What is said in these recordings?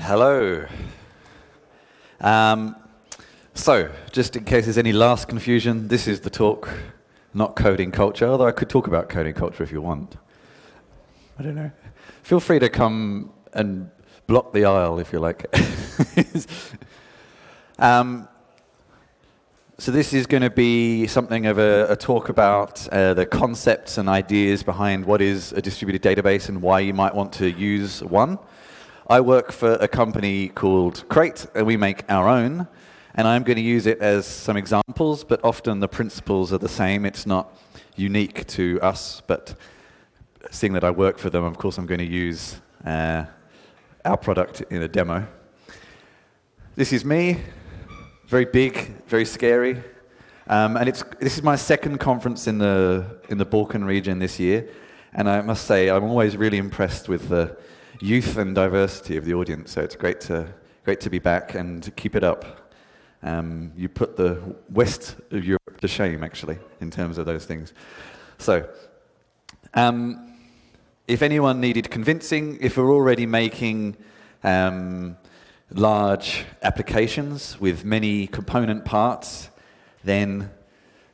Hello. So, just in case there's any last confusion, this is the talk, not coding culture, although I could talk about coding culture if you want. I don't know. Feel free to come and block the aisle if you like. So this is going to be something of a talk about the concepts and ideas behind what is a distributed database and why you might want to use one. I work for a company called Crate, and we make our own. And I'm going to use it as some examples, but often the principles are the same. It's not unique to us, but seeing that I work for them, of course, I'm going to use our product in a demo. This is me, very big, very scary, and this is my second conference in the Balkan region this year, and I must say I'm always really impressed with the youth and diversity of the audience. So it's great to be back and keep it up. You put the west of Europe to shame, actually, in terms of those things. So, if anyone needed convincing, if we're already making large applications with many component parts, then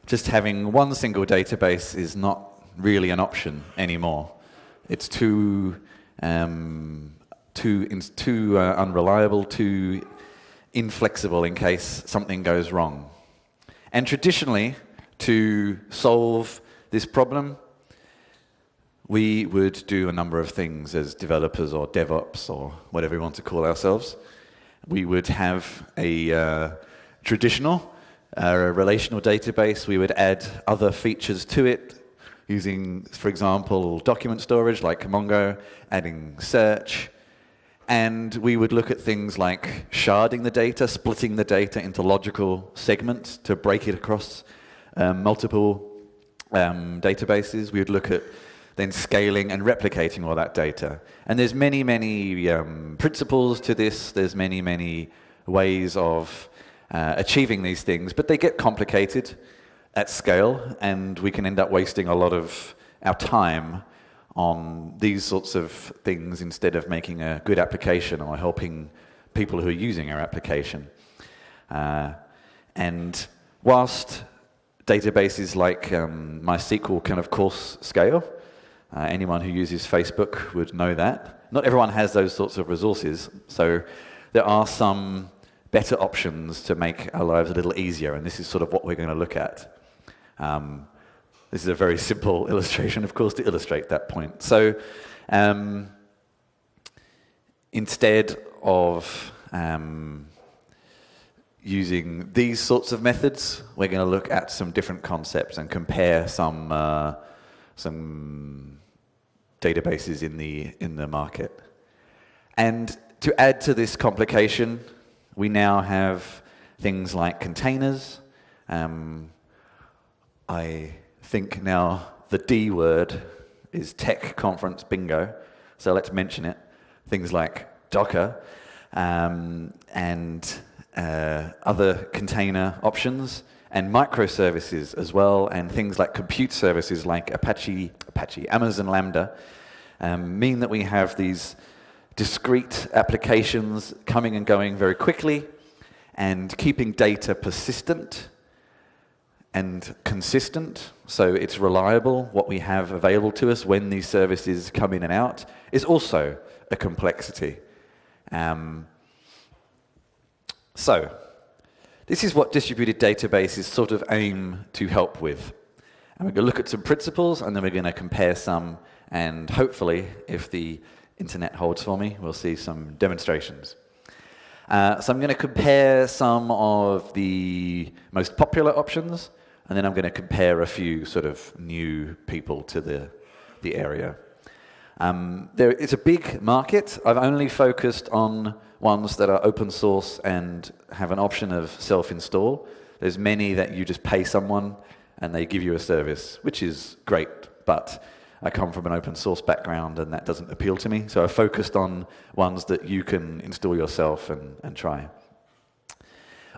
just having one single database is not really an option anymore. It's too unreliable, too inflexible in case something goes wrong. And traditionally, to solve this problem, we would do a number of things as developers or DevOps or whatever we want to call ourselves. We would have a traditional relational database. We would add other features to it using, for example, document storage like Mongo, adding search. And we would look at things like sharding the data, splitting the data into logical segments to break it across multiple databases. We would look at then scaling and replicating all that data. And there's many, many principles to this. There's many, many ways of achieving these things, but they get complicated at scale, and we can end up wasting a lot of our time on these sorts of things instead of making a good application or helping people who are using our application. And whilst databases like MySQL can of course scale, anyone who uses Facebook would know that. Not everyone has those sorts of resources, so there are some better options to make our lives a little easier, and this is sort of what we're going to look at. This is a very simple illustration, of course, to illustrate that point. So instead of using these sorts of methods, we're going to look at some different concepts and compare some databases in the market. And to add to this complication, we now have things like containers. I think now the D word is tech conference bingo, so let's mention it. Things like Docker and other container options, and microservices as well, and things like compute services like Amazon Lambda, mean that we have these discrete applications coming and going very quickly, and keeping data persistent and consistent, so it's reliable. What we have available to us when these services come in and out is also a complexity. So this is what distributed databases sort of aim to help with. And we're going to look at some principles, and then we're going to compare some, and hopefully, if the internet holds for me, we'll see some demonstrations. So I'm going to compare some of the most popular options, and then I'm going to compare a few sort of new people to the area. It's a big market. I've only focused on ones that are open source and have an option of self-install. There's many that you just pay someone and they give you a service, which is great, but I come from an open source background and that doesn't appeal to me, so I focused on ones that you can install yourself and try.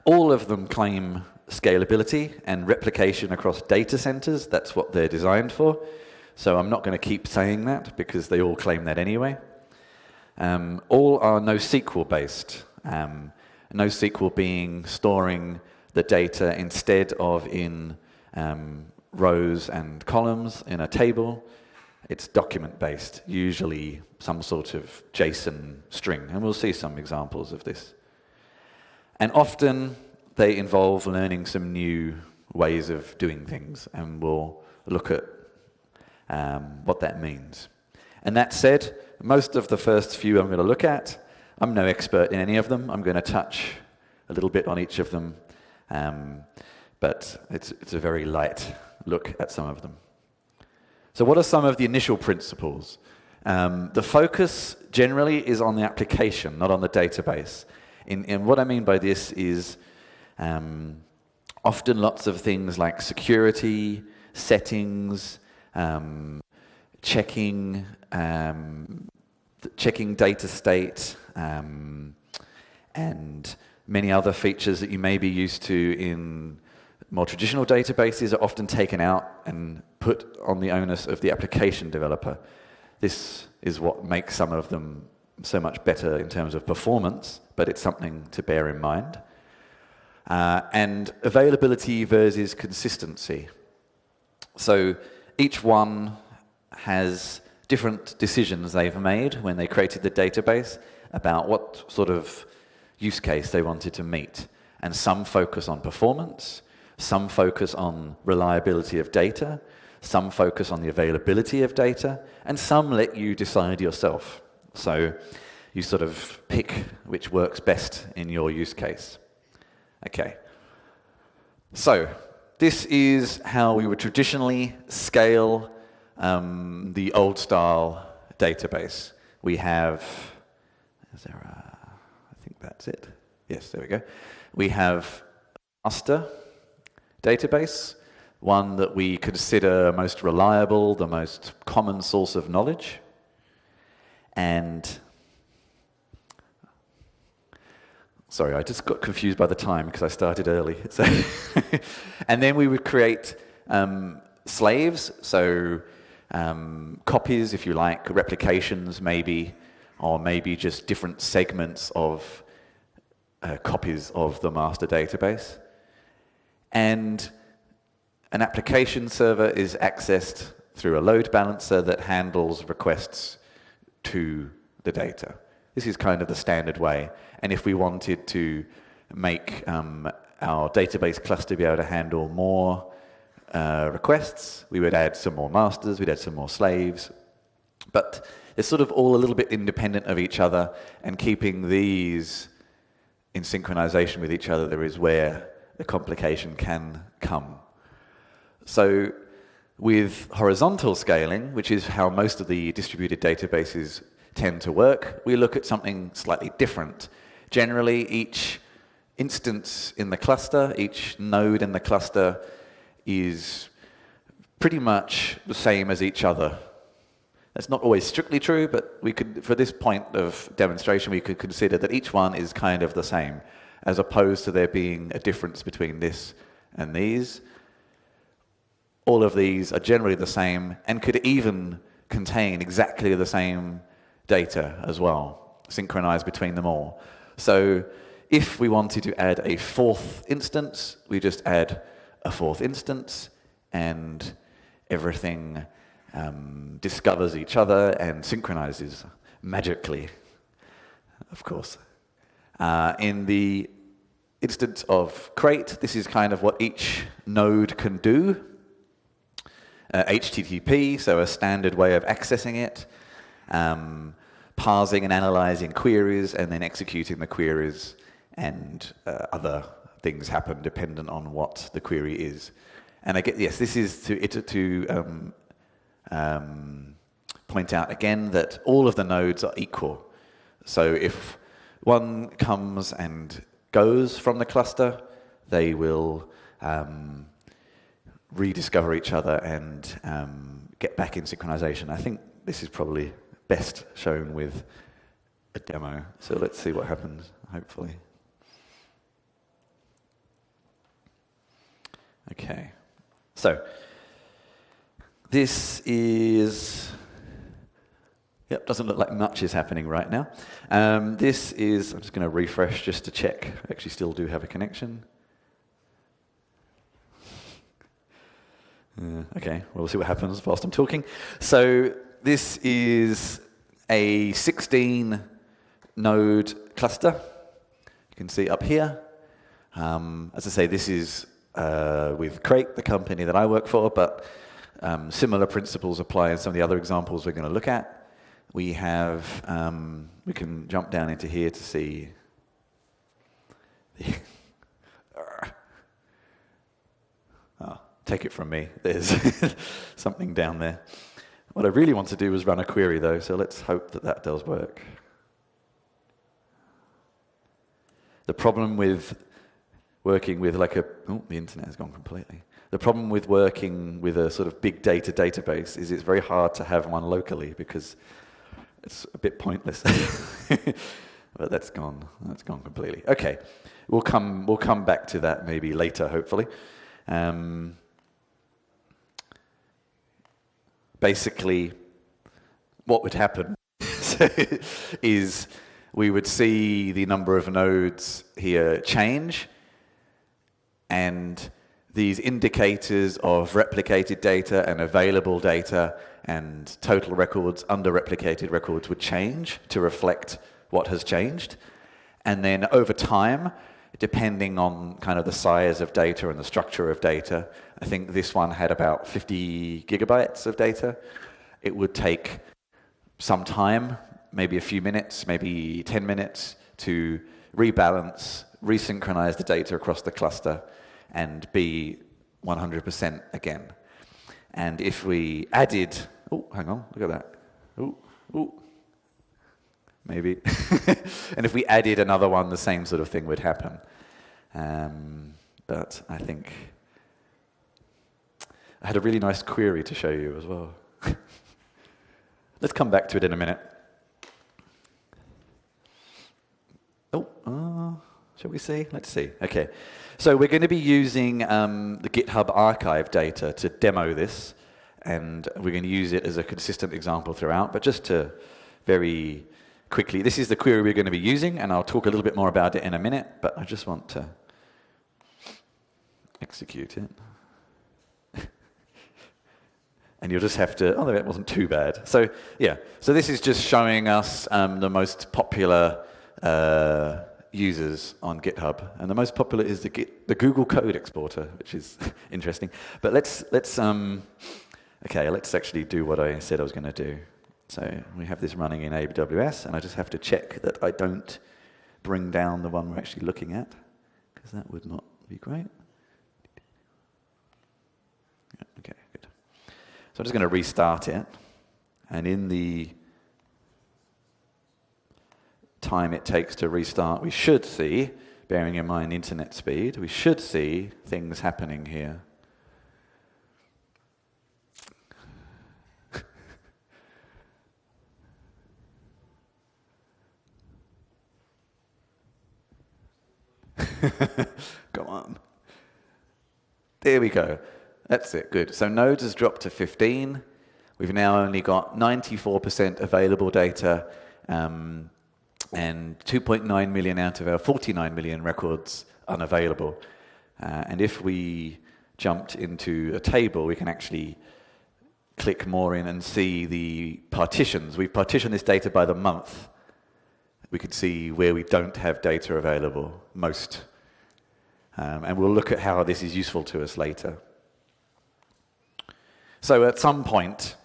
All of them claim scalability and replication across data centers. That's what they're designed for. So I'm not going to keep saying that because they all claim that anyway. all are NoSQL based. NoSQL being storing the data instead of in rows and columns in a table. It's document-based, usually some sort of JSON string, and we'll see some examples of this. And often they involve learning some new ways of doing things, and we'll look at what that means. And that said, most of the first few I'm going to look at, I'm no expert in any of them. I'm going to touch a little bit on each of them, but it's a very light look at some of them. So what are some of the initial principles? The focus generally is on the application, not on the database. And what I mean by this is often lots of things like security, settings, checking data state, and many other features that you may be used to in more traditional databases are often taken out and put on the onus of the application developer. This is what makes some of them so much better in terms of performance, but it's something to bear in mind. And availability versus consistency. So each one has different decisions they've made when they created the database about what sort of use case they wanted to meet. And some focus on performance, some focus on reliability of data, some focus on the availability of data, and some let you decide yourself. So you sort of pick which works best in your use case. Okay. So this is how we would traditionally scale the old style database. We have, I think that's it. Yes, there we go. We have master database, one that we consider most reliable, the most common source of knowledge. And sorry, I just got confused by the time because I started early. So and then we would create slaves, so copies, if you like, replications maybe, or maybe just different segments of copies of the master database. And an application server is accessed through a load balancer that handles requests to the data. This is kind of the standard way. And if we wanted to make our database cluster be able to handle more requests, we would add some more masters, we'd add some more slaves. But they're sort of all a little bit independent of each other, and keeping these in synchronization with each other is where the complication can come. So with horizontal scaling, which is how most of the distributed databases tend to work, we look at something slightly different. Generally, each instance in the cluster, each node in the cluster is pretty much the same as each other. That's not always strictly true, but we could, for this point of demonstration, we could consider that each one is kind of the same, as opposed to there being a difference between this and these. All of these are generally the same and could even contain exactly the same data as well, synchronized between them all. So if we wanted to add a fourth instance, we just add a fourth instance, and everything discovers each other and synchronizes magically, of course. In the instance of crate, this is kind of what each node can do. HTTP, so a standard way of accessing it, parsing and analyzing queries, and then executing the queries, and other things happen dependent on what the query is. And I get, yes, this is to point out again that all of the nodes are equal. So if one comes and goes from the cluster, they will rediscover each other and get back in synchronization. I think this is probably best shown with a demo. So let's see what happens, hopefully. Okay. So this is Yep, doesn't look like much is happening right now. This is, I'm just going to refresh just to check. I actually still do have a connection. Okay, well, we'll see what happens whilst I'm talking. So this is a 16-node cluster. You can see up here. As I say, this is with Crate, the company that I work for, but similar principles apply in some of the other examples we're going to look at. We have, we can jump down into here to see the take it from me, there's something down there. What I really want to do is run a query though, so let's hope that that does work. The problem with working with like a, oh, the internet has gone completely. The problem with working with a sort of big data database is it's very hard to have one locally because it's a bit pointless. But that's gone completely. Okay, we'll come back to that maybe later, hopefully. Basically, what would happen is we would see the number of nodes here change, and these indicators of replicated data and available data and total records, under-replicated records would change to reflect what has changed. And then over time, depending on kind of the size of data and the structure of data, I think this one had about 50 gigabytes of data. It would take some time, maybe a few minutes, maybe 10 minutes, to rebalance, resynchronize the data across the cluster, and be 100% again. And if we added, oh, hang on, look at that. Oh, maybe. And if we added another one, the same sort of thing would happen. But I think I had a really nice query to show you as well. Let's come back to it in a minute. Shall we see? Let's see. Okay. So we're going to be using the GitHub Archive data to demo this, and we're going to use it as a consistent example throughout. But just to very quickly, this is the query we're going to be using, and I'll talk a little bit more about it in a minute, but I just want to execute it. And you'll just have to, oh, that wasn't too bad. So yeah, so this is just showing us the most popular users on GitHub, and the most popular is the Google Code Exporter, which is interesting. But let's actually do what I said I was going to do. So we have this running in AWS, and I just have to check that I don't bring down the one we're actually looking at, because that would not be great. Yeah, okay, good. So I'm just going to restart it, and in the time it takes to restart, we should see, bearing in mind internet speed, we should see things happening here. Come on. There we go. That's it, good. So nodes has dropped to 15. We've now only got 94% available data, and 2.9 million out of our 49 million records unavailable. And if we jumped into a table, we can actually click more in and see the partitions. We've partitioned this data by the month. We could see where we don't have data available, most. And we'll look at how this is useful to us later. So at some point,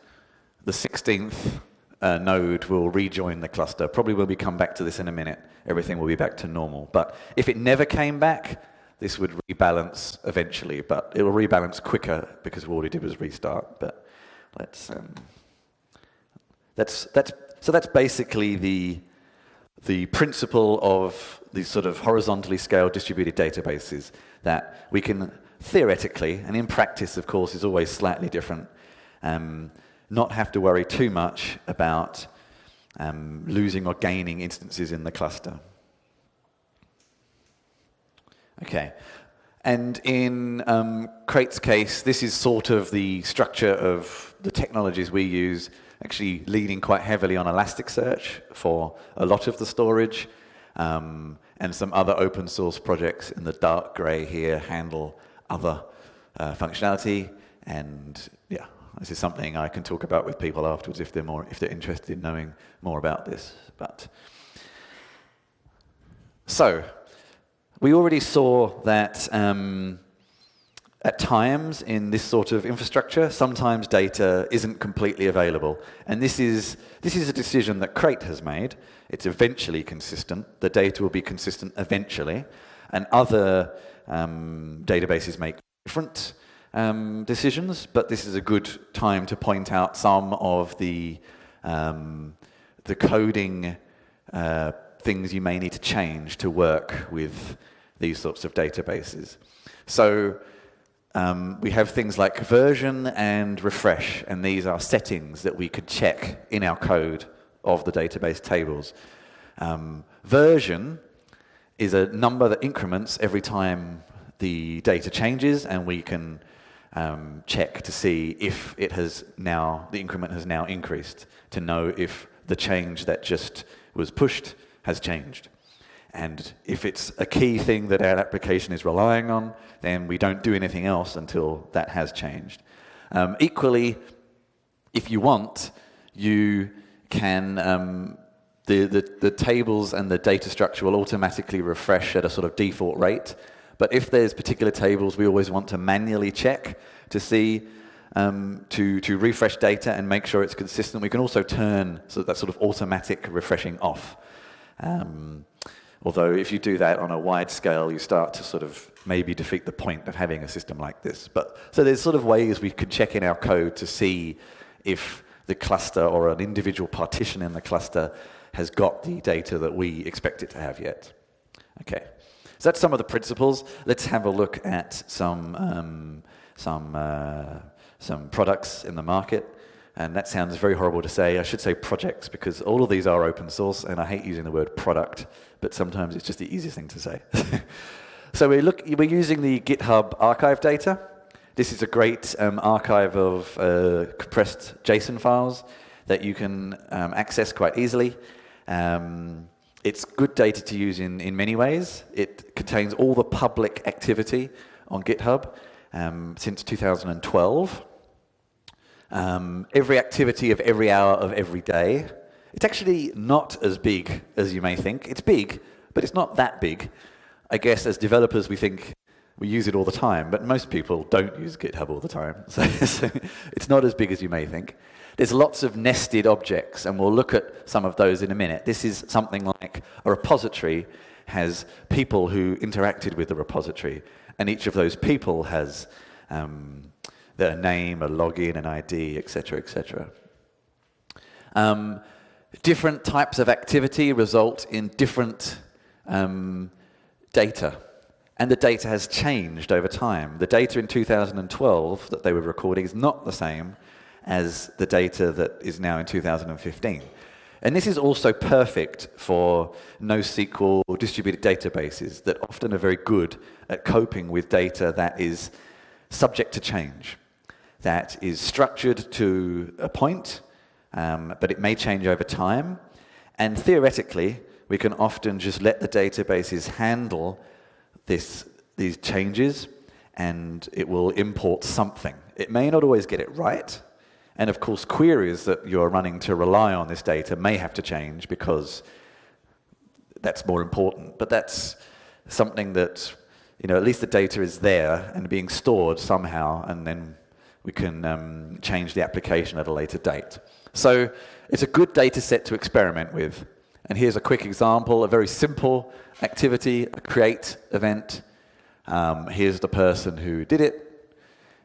the 16th node will rejoin the cluster. Probably when we come back to this in a minute, everything will be back to normal. But if it never came back, this would rebalance eventually. But it will rebalance quicker because all we did was restart. But let's that's basically the principle of these sort of horizontally scaled distributed databases, that we can theoretically, and in practice, of course, is always slightly different, not have to worry too much about losing or gaining instances in the cluster. Okay, and in Crate's case, this is sort of the structure of the technologies we use. actually leaning quite heavily on Elasticsearch for a lot of the storage, and some other open source projects in the dark grey here handle other functionality. And yeah, this is something I can talk about with people afterwards if they're interested in knowing more about this. So we already saw that at times in this sort of infrastructure, sometimes data isn't completely available. And this is a decision that Crate has made. It's eventually consistent. The data will be consistent eventually. And other databases make different decisions, but this is a good time to point out some of the coding things you may need to change to work with these sorts of databases. So we have things like version and refresh, and these are settings that we could check in our code of the database tables. Version is a number that increments every time the data changes, and we can check to see if the increment has now increased, to know if the change that just was pushed has changed. And if it's a key thing that our application is relying on, then we don't do anything else until that has changed. Equally, if you want, you can, the tables and the data structure will automatically refresh at a sort of default rate. But if there's particular tables we always want to manually check to see, to refresh data and make sure it's consistent, we can also turn that sort of automatic refreshing off. Although if you do that on a wide scale, you start to sort of maybe defeat the point of having a system like this. So there's sort of ways we could check in our code to see if the cluster or an individual partition in the cluster has got the data that we expect it to have yet. Okay, so that's some of the principles. Let's have a look at some products in the market. And that sounds very horrible to say. I should say projects, because all of these are open source, and I hate using the word product, but sometimes it's just the easiest thing to say. So we're using the GitHub Archive data. This is a great archive of compressed JSON files that you can access quite easily. It's good data to use in many ways. It contains all the public activity on GitHub since 2012. Every activity of every hour of every day. It's actually not as big as you may think. It's big, but it's not that big. I guess as developers we think we use it all the time, but most people don't use GitHub all the time. So it's not as big as you may think. There's lots of nested objects, and we'll look at some of those in a minute. This is something like a repository has people who interacted with the repository, and each of those people has their name, a login, an ID, etc., etc. Different types of activity result in different data, and the data has changed over time. The data in 2012 that they were recording is not the same as the data that is now in 2015. And this is also perfect for NoSQL distributed databases that often are very good at coping with data that is subject to change, that is structured to a point, but it may change over time. And theoretically, we can often just let the databases handle these changes, and it will import something. It may not always get it right, and of course queries that you're running to rely on this data may have to change because that's more important. But that's something that, at least the data is there and being stored somehow, and then we can change the application at a later date. So it's a good data set to experiment with. And here's a quick example, a very simple activity, a create event. Here's the person who did it.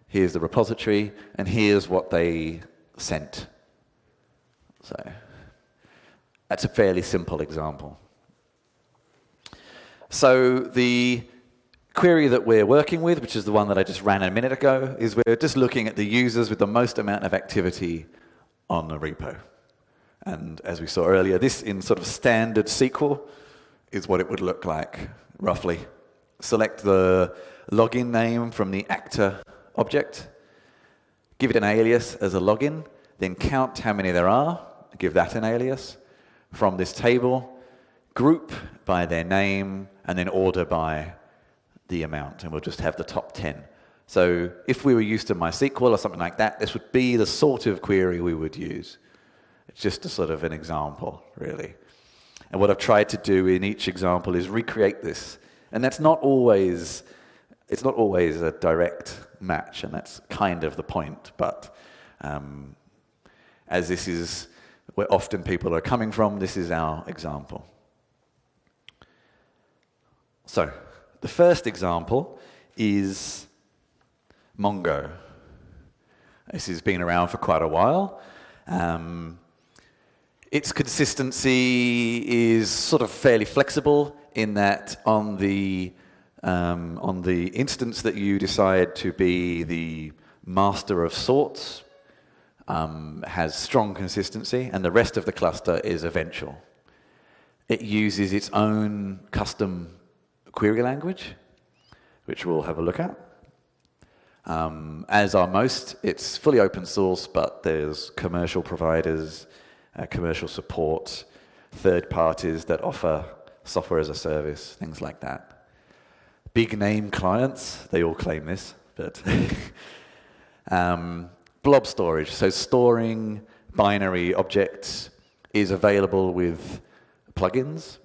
Here's the repository, and here's what they sent. So that's a fairly simple example. So the query that we're working with, which is the one that I just ran a minute ago, is we're just looking at the users with the most amount of activity on the repo. And as we saw earlier, this in sort of standard SQL is what it would look like, roughly. Select the login name from the actor object, give it an alias as a login, then count how many there are, give that an alias from this table, group by their name, and then order by the amount, and we'll just have the top 10. So if we were used to MySQL or something like that, this would be the sort of query we would use. It's just a sort of an example, really. And what I've tried to do in each example is recreate this. And that's not always, it's not always a direct match, and that's kind of the point. But as this is where often people are coming from, this is our example. So the first example is Mongo. This has been around for quite a while. Its consistency is sort of fairly flexible in that on the instance that you decide to be the master of sorts, has strong consistency, and the rest of the cluster is eventual. It uses its own custom query language, which we'll have a look at. As are most, it's fully open source, but there's commercial providers, commercial support, third parties that offer software as a service, things like that. Big name clients, they all claim this, but blob storage, so storing binary objects is available with plugins,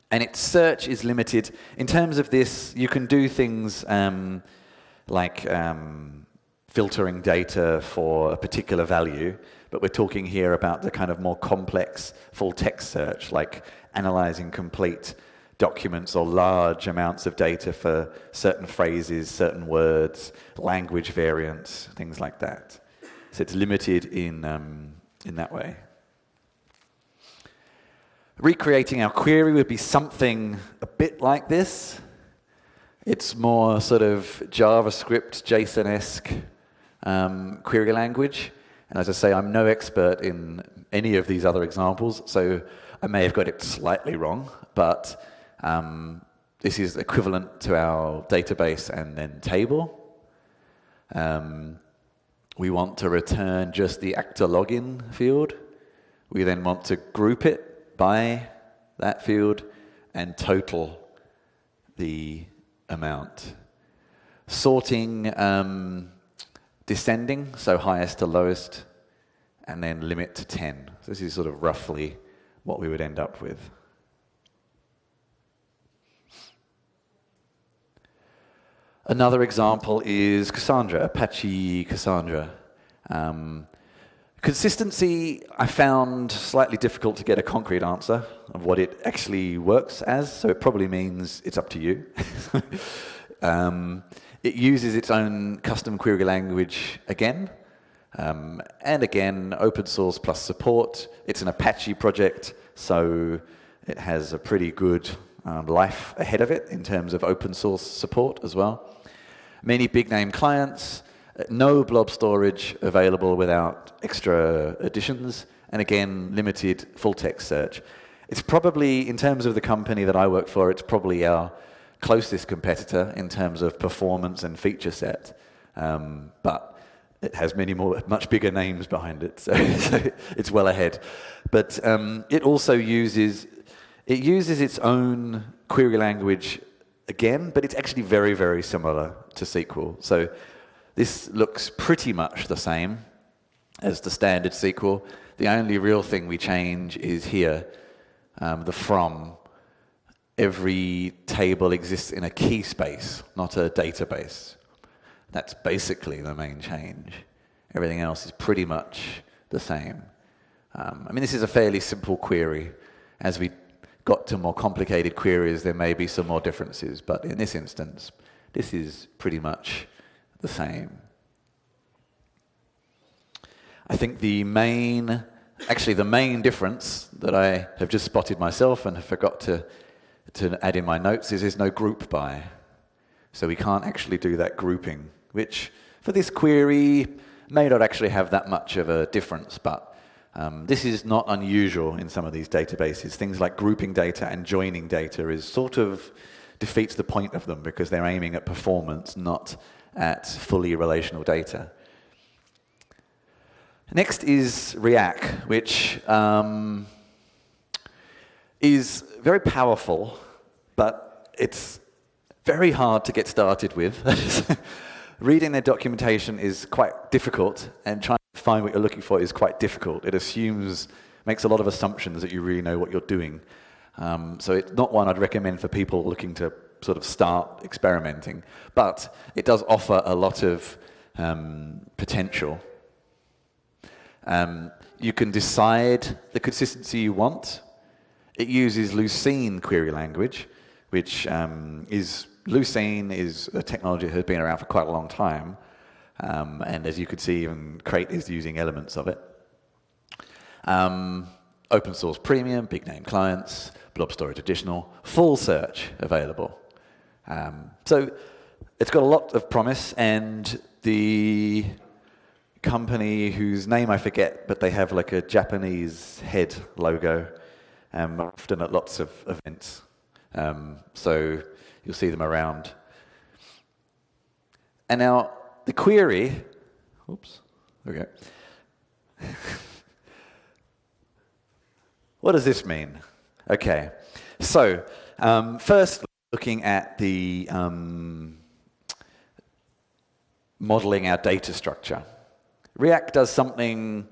and its search is limited. In terms of this, you can do things like filtering data for a particular value, but we're talking here about the kind of more complex full text search, like analyzing complete documents or large amounts of data for certain phrases, certain words, language variants, things like that. So it's limited in that way. Recreating our query would be something a bit like this. It's more sort of JavaScript, JSON-esque query language. And as I say, I'm no expert in any of these other examples, so I may have got it slightly wrong, but this is equivalent to our database and then table. We want to return just the actor login field. We then want to group it by that field and total the amount. Sorting descending, so highest to lowest, and then limit to 10. So this is sort of roughly what we would end up with. Another example is Cassandra, Apache Cassandra. Consistency, I found slightly difficult to get a concrete answer of what it actually works as, so it probably means it's up to you. It uses its own custom query language again, and again, open source plus support. It's an Apache project, so it has a pretty good life ahead of it in terms of open source support as well. Many big name clients, no blob storage available without extra additions, and again, limited full text search. It's probably, in terms of the company that I work for, it's probably our closest competitor in terms of performance and feature set, but it has much bigger names behind it, so it's well ahead. But it also uses its own query language again, but it's actually very, very similar to SQL. So this looks pretty much the same as the standard SQL. The only real thing we change is here, the from. Every table exists in a key space, not a database. That's basically the main change. Everything else is pretty much the same. I mean, this is a fairly simple query. As we got to more complicated queries, there may be some more differences, but in this instance, this is pretty much the same. I think the main difference that I have just spotted myself and have forgot to add in my notes is there's no group by. So we can't actually do that grouping, which for this query may not actually have that much of a difference, but this is not unusual in some of these databases. Things like grouping data and joining data is sort of defeats the point of them because they're aiming at performance, not at fully relational data. Next is React, which is very powerful, but it's very hard to get started with. Reading their documentation is quite difficult, and trying to find what you're looking for is quite difficult. It makes a lot of assumptions that you really know what you're doing. So it's not one I'd recommend for people looking to sort of start experimenting, but it does offer a lot of potential. You can decide the consistency you want. It uses Lucene query language, which Lucene is a technology that has been around for quite a long time, and as you could see, even Crate is using elements of it. Open source premium, big name clients, blob storage additional, full search available. So it's got a lot of promise, and the company whose name I forget, but they have like a Japanese head logo, often at lots of events. So you'll see them around. And now the query, oops, okay. What does this mean? Okay, so first looking at the modeling our data structure. React does something,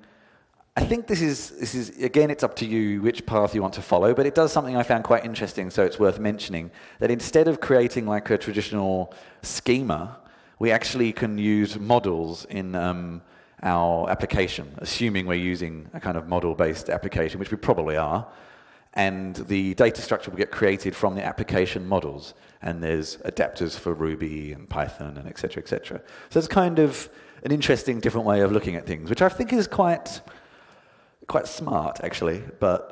I think this is again, it's up to you which path you want to follow, but it does something I found quite interesting, so it's worth mentioning, that instead of creating like a traditional schema, we actually can use models in our application, assuming we're using a kind of model-based application, which we probably are, and the data structure will get created from the application models, and there's adapters for Ruby and Python and et cetera, et cetera. So it's kind of an interesting, different way of looking at things, which I think is quite smart, actually, but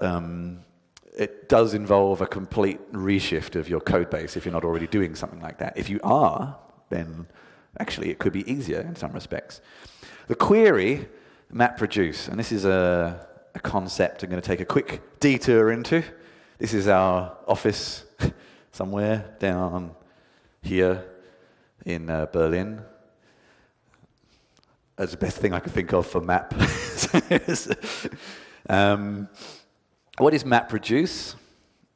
it does involve a complete reshift of your code base if you're not already doing something like that. If you are, then actually it could be easier in some respects. The query, MapReduce, and this is a concept I'm going to take a quick detour into. This is our office somewhere down here in Berlin. That's the best thing I could think of for map. What is MapReduce?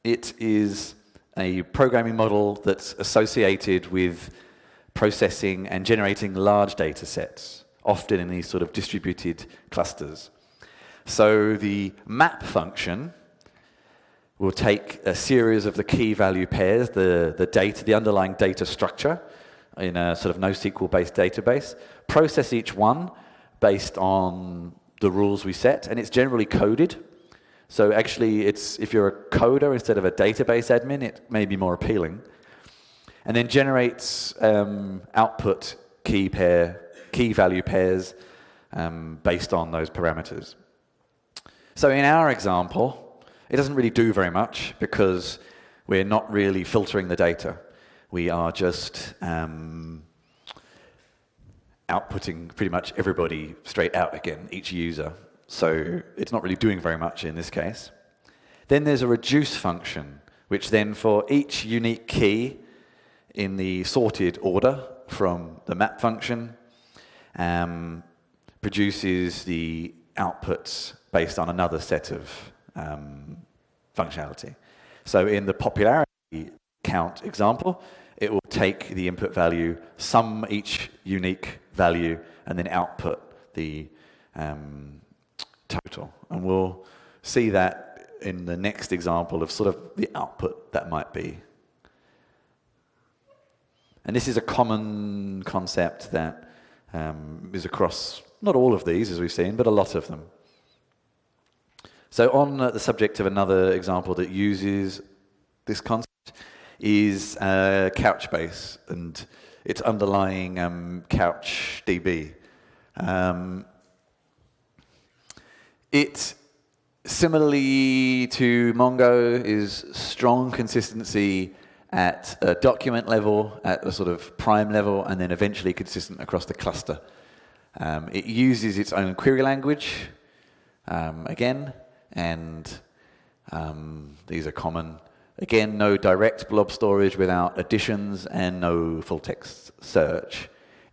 It is a programming model that's associated with processing and generating large data sets, often in these sort of distributed clusters. So the map function will take a series of the key value pairs, the underlying data structure in a sort of NoSQL-based database, process each one based on the rules we set, and it's generally coded. So actually, if you're a coder instead of a database admin, it may be more appealing. And then generates output key value pairs based on those parameters. So in our example, it doesn't really do very much because we're not really filtering the data. We are just outputting pretty much everybody straight out again, each user. So it's not really doing very much in this case. Then there's a reduce function, which then for each unique key in the sorted order from the map function produces the outputs based on another set of functionality. So in the popularity count example, it will take the input value, sum each unique value, and then output the total. And we'll see that in the next example of sort of the output that might be. And this is a common concept that is across not all of these, as we've seen, but a lot of them. So on the subject of another example that uses this concept is Couchbase and its underlying CouchDB. It, similarly to Mongo, is strong consistency at a document level, at a sort of prime level, and then eventually consistent across the cluster. It uses its own query language, again, and these are common. Again, no direct blob storage without additions and no full text search.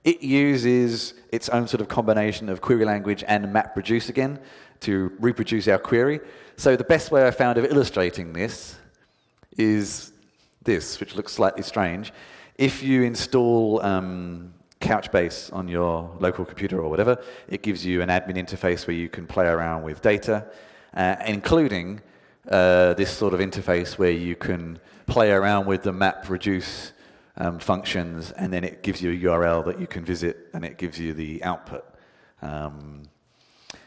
It uses its own sort of combination of query language and MapReduce again to reproduce our query. So the best way I found of illustrating this is this, which looks slightly strange. If you install Couchbase on your local computer or whatever, it gives you an admin interface where you can play around with data, including this sort of interface where you can play around with the MapReduce functions, and then it gives you a URL that you can visit, and it gives you the output.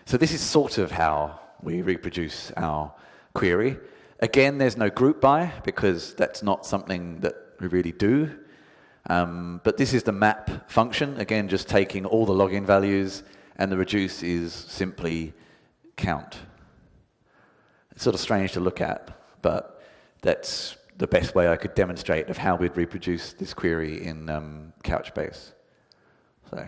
So this is sort of how we reproduce our query. Again, there's no group by, because that's not something that we really do. But this is the map function, again, just taking all the login values, and the reduce is simply count. It's sort of strange to look at, but that's the best way I could demonstrate of how we'd reproduce this query in Couchbase. So,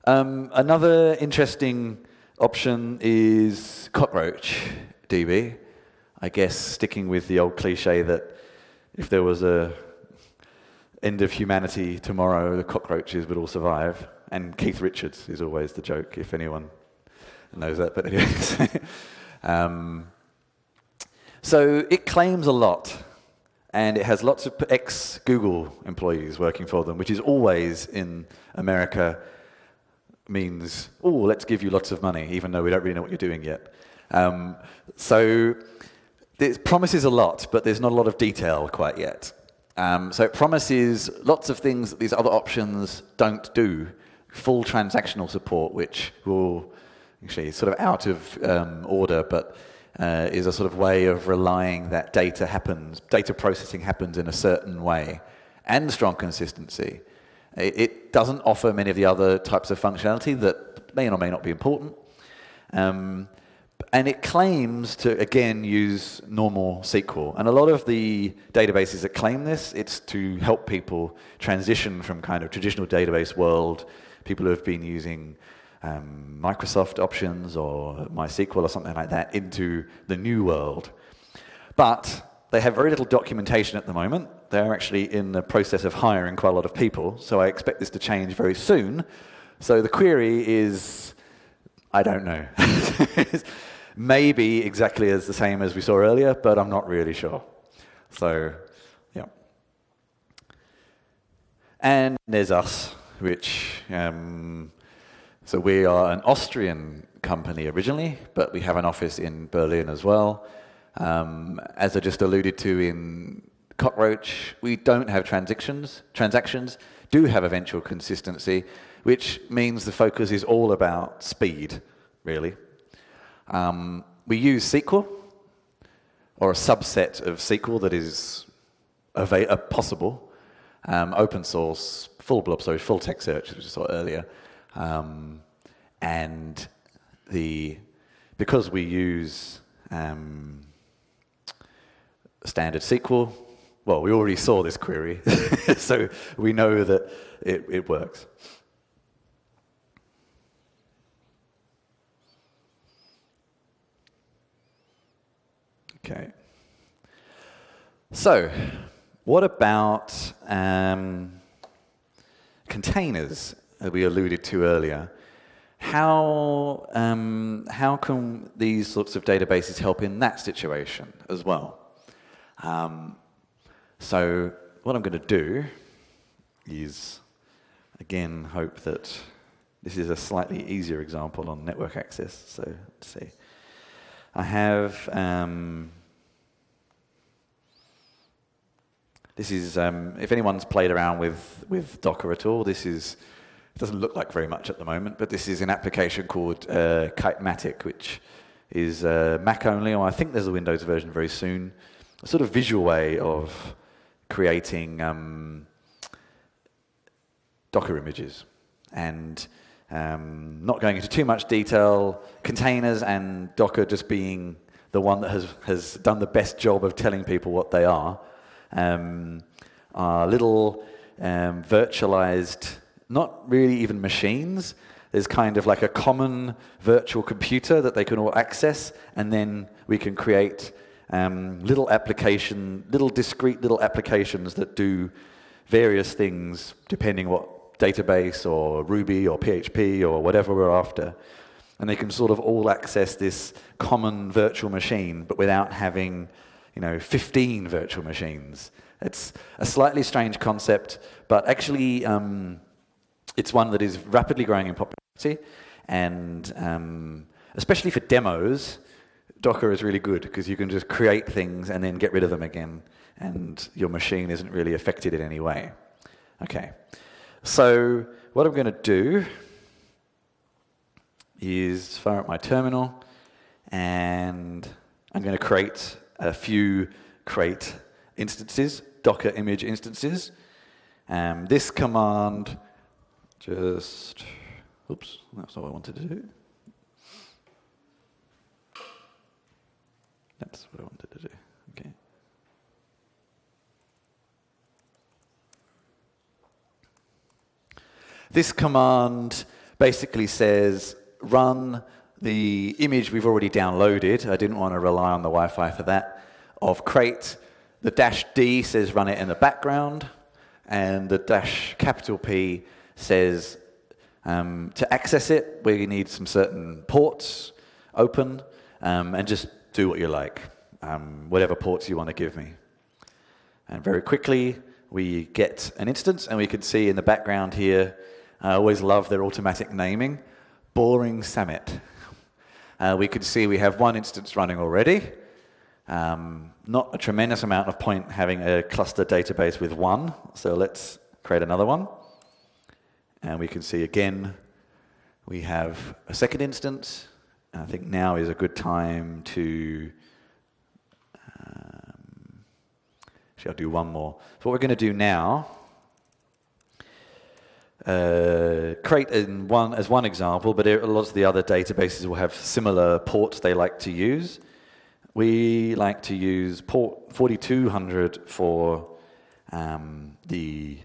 another interesting option is Cockroach DB. I guess sticking with the old cliche that if there was a end of humanity tomorrow, the cockroaches would all survive. And Keith Richards is always the joke, if anyone knows that. But anyways. So it claims a lot, and it has lots of ex-Google employees working for them, which is always in America means, oh, let's give you lots of money, even though we don't really know what you're doing yet. So it promises a lot, but there's not a lot of detail quite yet. So it promises lots of things that these other options don't do. Full transactional support, which will actually sort of out of order, but is a sort of way of relying that data processing happens in a certain way, and strong consistency. It doesn't offer many of the other types of functionality that may or may not be important. And it claims to, again, use normal SQL. And a lot of the databases that claim this, it's to help people transition from kind of traditional database world, people who have been using Microsoft options or MySQL or something like that, into the new world. But they have very little documentation at the moment. They're actually in the process of hiring quite a lot of people, so I expect this to change very soon. So the query is, I don't know. Maybe exactly as the same as we saw earlier, but I'm not really sure. So, yeah. And there's us, which, so we are an Austrian company originally, but we have an office in Berlin as well. As I just alluded to in Cockroach, we don't have transactions, do have eventual consistency, which means the focus is all about speed, really. We use SQL, or a subset of SQL that is possible, open source, full blob storage, full text search, which we saw earlier, and because we use standard SQL, well, we already saw this query, so we know that it works. Okay. So, what about containers that we alluded to earlier? How can these sorts of databases help in that situation as well? So, what I'm going to do is, again, hope that this is a slightly easier example on network access. So, let's see. I have, this is, if anyone's played around with Docker at all, this is, it doesn't look like very much at the moment, but this is an application called Kitematic, which is Mac only, or I think there's a Windows version very soon. A sort of visual way of creating Docker images. And not going into too much detail, containers and Docker just being the one that has done the best job of telling people what they are little virtualized, not really even machines. There's kind of like a common virtual computer that they can all access, and then we can create discrete little applications that do various things depending what database or Ruby or PHP or whatever we're after. And they can sort of all access this common virtual machine, but without having 15 virtual machines. It's a slightly strange concept, but actually it's one that is rapidly growing in popularity, and especially for demos, Docker is really good because you can just create things and then get rid of them again, and your machine isn't really affected in any way. Okay, so what I'm going to do is fire up my terminal, and I'm going to create a few create instances, Docker image instances. This command just, oops, that's not what I wanted to do. That's what I wanted to do, okay. This command basically says, run the image we've already downloaded. I didn't want to rely on the Wi-Fi for that, of crate. The -D says run it in the background, and the -P says to access it, we need some certain ports open, and just do what you like, whatever ports you want to give me. And very quickly, we get an instance, and we can see in the background here, I always love their automatic naming, Boring Summit. We can see we have one instance running already. Not a tremendous amount of point having a cluster database with one, so let's create another one. And we can see again, we have a second instance. And I think now is a good time to, actually I'll do one more. So what we're going to do now, create as one example, but a lot of the other databases will have similar ports they like to use. We like to use port 4200 for the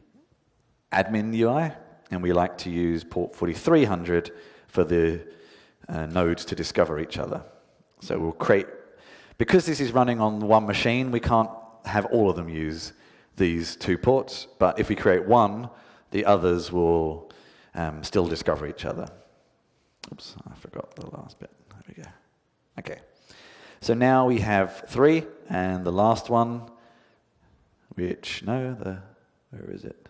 admin UI, and we like to use port 4300 for the nodes to discover each other. So we'll create, because this is running on one machine, we can't have all of them use these two ports, but if we create one, the others will still discover each other. Oops, I forgot the last bit. There we go. Okay. So now we have 3, and the last one, which, where is it?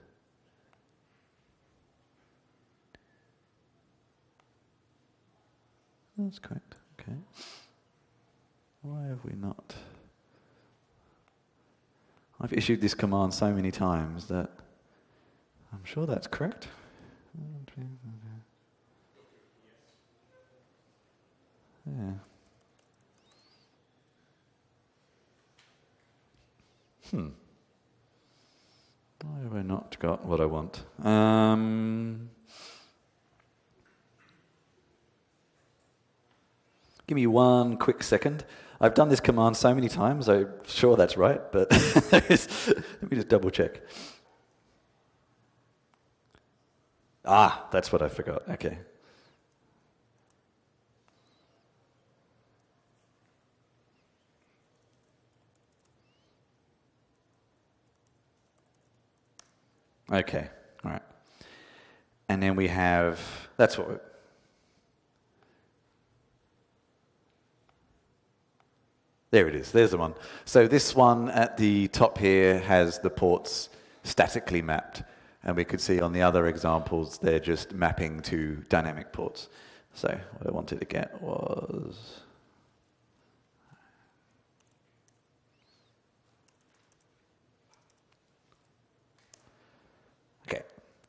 That's correct, okay. Why have we not? I've issued this command so many times that I'm sure that's correct. Yeah. Why have I not got what I want? Give me one quick second. I've done this command so many times, I'm sure that's right, but let me just double check. Ah, that's what I forgot, okay. Okay, all right. And then we have, that's what we're, there it is, there's the one. So this one at the top here has the ports statically mapped, and we could see on the other examples they're just mapping to dynamic ports. So what I wanted to get was, okay,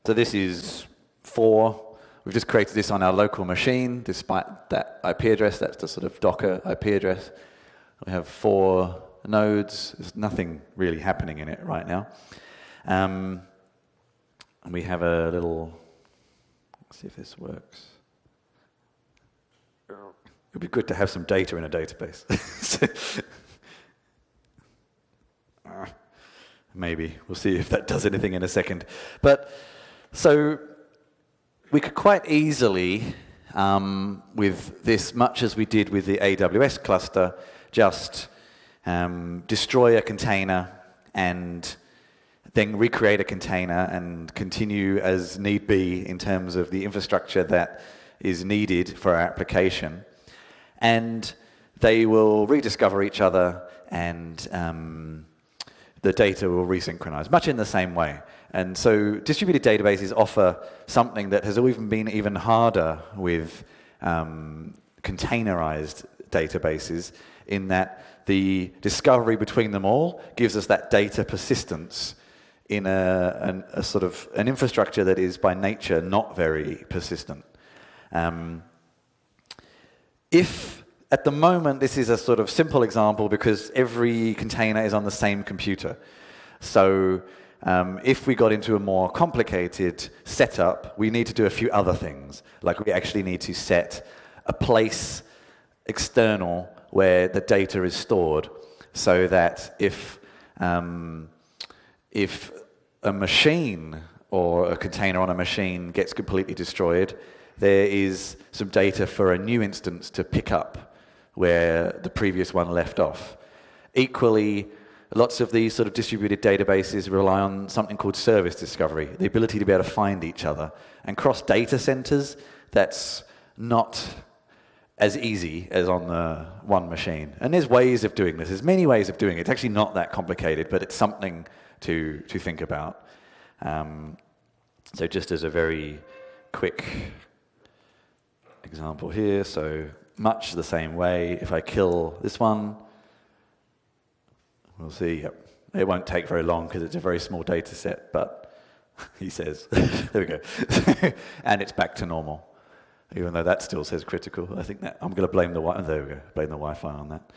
so this is 4. We've just created this on our local machine, despite that IP address. That's the sort of Docker IP address. We have 4 nodes. There's nothing really happening in it right now. And we have a little, let's see if this works. It would be good to have some data in a database. Maybe. We'll see if that does anything in a second. But so we could quite easily, with this, much as we did with the AWS cluster, just destroy a container and then recreate a container and continue as need be in terms of the infrastructure that is needed for our application. And they will rediscover each other, and the data will resynchronize, much in the same way. And so distributed databases offer something that has even been even harder with containerized databases, in that the discovery between them all gives us that data persistence in a sort of an infrastructure that is by nature not very persistent. If at the moment this is a sort of simple example because every container is on the same computer. So if we got into a more complicated setup, we need to do a few other things. Like we actually need to set a place external where the data is stored, so that if a machine or a container on a machine gets completely destroyed, there is some data for a new instance to pick up where the previous one left off. Equally, lots of these sort of distributed databases rely on something called service discovery, the ability to be able to find each other. And cross data centers, that's not as easy as on the one machine. And there's ways of doing this. There's many ways of doing it. It's actually not that complicated, but it's something to think about. So just as a very quick example here, so much the same way, if I kill this one, we'll see, yep. It won't take very long because it's a very small data set, but he says, there we go. And it's back to normal. Even though that still says critical. I think that I'm going to blame the there we go, blame the Wi-Fi on that.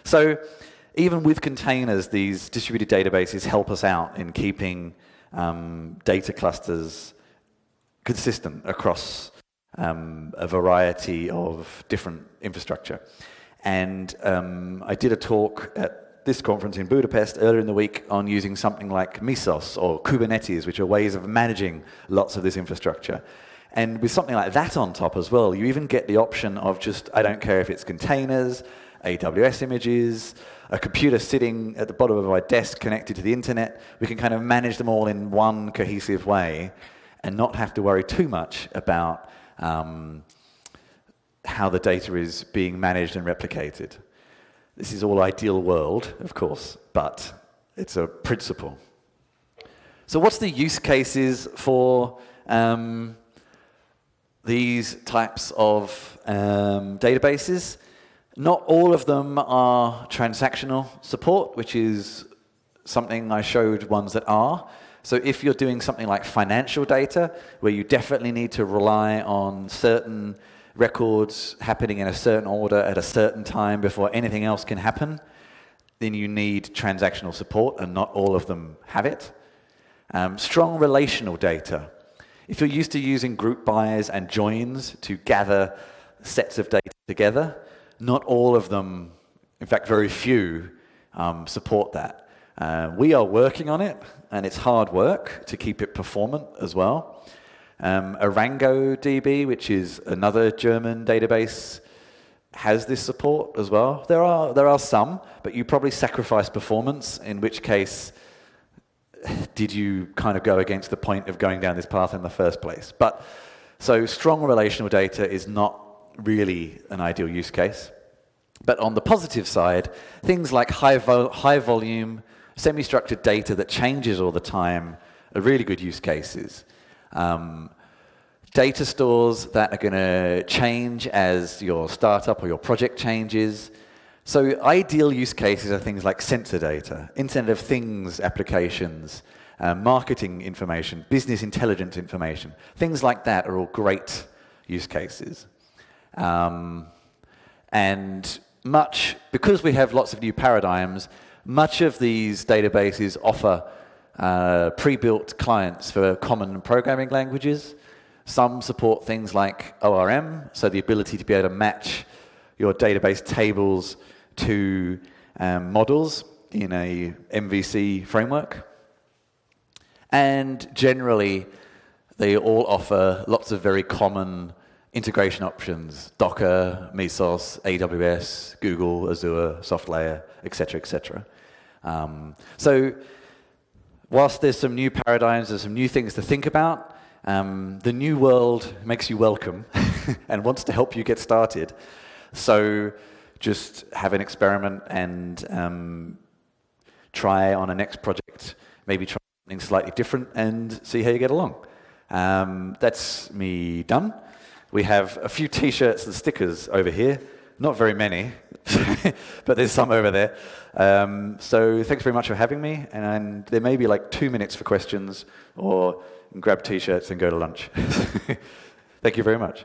So even with containers, these distributed databases help us out in keeping data clusters consistent across a variety of different infrastructure. And I did a talk at this conference in Budapest earlier in the week on using something like Mesos or Kubernetes, which are ways of managing lots of this infrastructure. And with something like that on top as well, you even get the option of just, I don't care if it's containers, AWS images, a computer sitting at the bottom of my desk connected to the internet. We can kind of manage them all in one cohesive way and not have to worry too much about how the data is being managed and replicated. This is all ideal world, of course, but it's a principle. So what's the use cases for these types of databases? Not all of them are transactional support, which is something I showed ones that are. So if you're doing something like financial data, where you definitely need to rely on certain records happening in a certain order at a certain time before anything else can happen, then you need transactional support, and not all of them have it. Strong relational data. If you're used to using group bys and joins to gather sets of data together, not all of them, in fact very few, support that. We are working on it, and it's hard work to keep it performant as well. ArangoDB, which is another German database, has this support as well. There are some, but you probably sacrifice performance, in which case did you kind of go against the point of going down this path in the first place. But so strong relational data is not really an ideal use case. But on the positive side, things like high volume, semi-structured data that changes all the time are really good use cases. Data stores that are going to change as your startup or your project changes. So ideal use cases are things like sensor data, Internet of Things applications, marketing information, business intelligence information. Things like that are all great use cases. And because we have lots of new paradigms, much of these databases offer pre-built clients for common programming languages. Some support things like ORM, so the ability to be able to match your database tables to models in a MVC framework. And generally, they all offer lots of very common integration options: Docker, Mesos, AWS, Google, Azure, SoftLayer, etc., etc. So Whilst there's some new paradigms, there's some new things to think about, the new world makes you welcome and wants to help you get started. So just have an experiment and try on a next project, maybe try something slightly different and see how you get along. That's me done. We have a few t-shirts and stickers over here. Not very many, but there's some over there. So thanks very much for having me, and there may be like 2 minutes for questions, or grab t-shirts and go to lunch. Thank you very much.